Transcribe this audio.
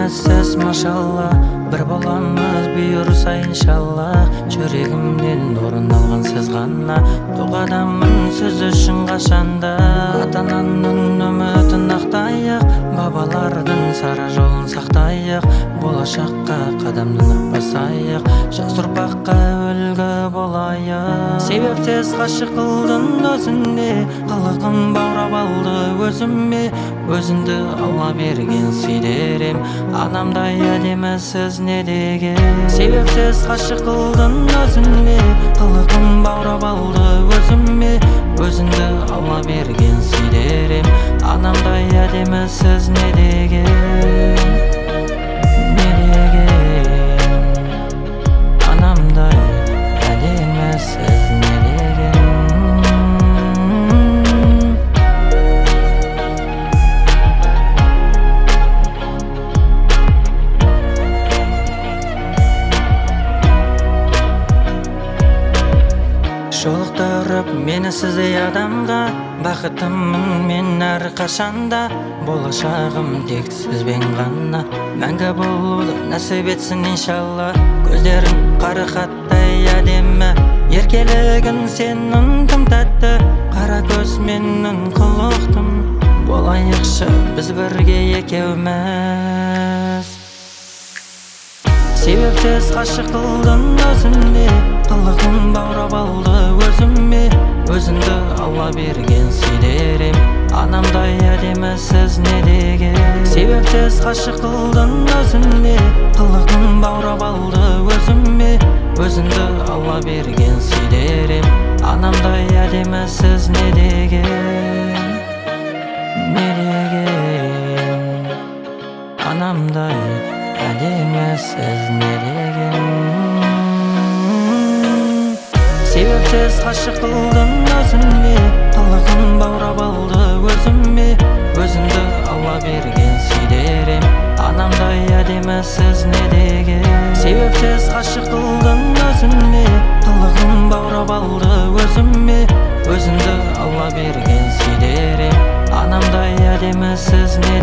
эмессиз машалла, бир боламыз буюрса иншалла. Жүрөгүмдөн орун алган сиз гана, тугадамын сиз үчүн кашанда. Ата-ананын үмүтүн актайык, бабалардын сара жолун сактайык, болашакка кадамын басайык, жас урпакка үлгү болайык. Себепсиз кашык кылдың өзүңдү, кылыгың баурап алды өзүмө. Өзүңдү Алла берген сыйдерим, анамдай эмессиз не деген. Себепсиз кашык кылдың өзүңдү, кылыгың баурап алды өзүмө. Өзүңдү Алла берген сыйдерим, анамдай эмессиз не деген. Не деген, анамдай эмессиз не деген. Жолуктуруп мени сиздей адамга, бакытыммын мен ар качанда. Болашагым тек сиз менен гана, мәңгү болууну насип этсин иншалла. Көздөрүң кара каттай адемме, эркелигиң сенин тым татты. Кара көз менин кулуктум, болайыкчы биз бирге экөөбүз. Себепсиз кашык кылдың өзүңдү, кылыгың баурап алды өзүмө. Өзүңдү Алла берген сыйдерим, анамдай эмессиз не деген. Себепсиз кашык кылдың өзүңдү, кылыгың баурап алды өзүмө. Өзүңдү Алла берген сыйдерим, анамдай эмессиз не деген. Не деген, анамдай эмессиз не деген. Себепсиз кашык кылдың өзүңдү, кылыгың баурап алды өзүмө. Өзүңдү Алла берген сыйдерим, анамдай эмессиз не деген. Себепсиз кашык кылдың өзүңдү, кылыгың баурап алды өзүмө. Өзүңдү Алла берген сыйдерим, анамдай эмессиз не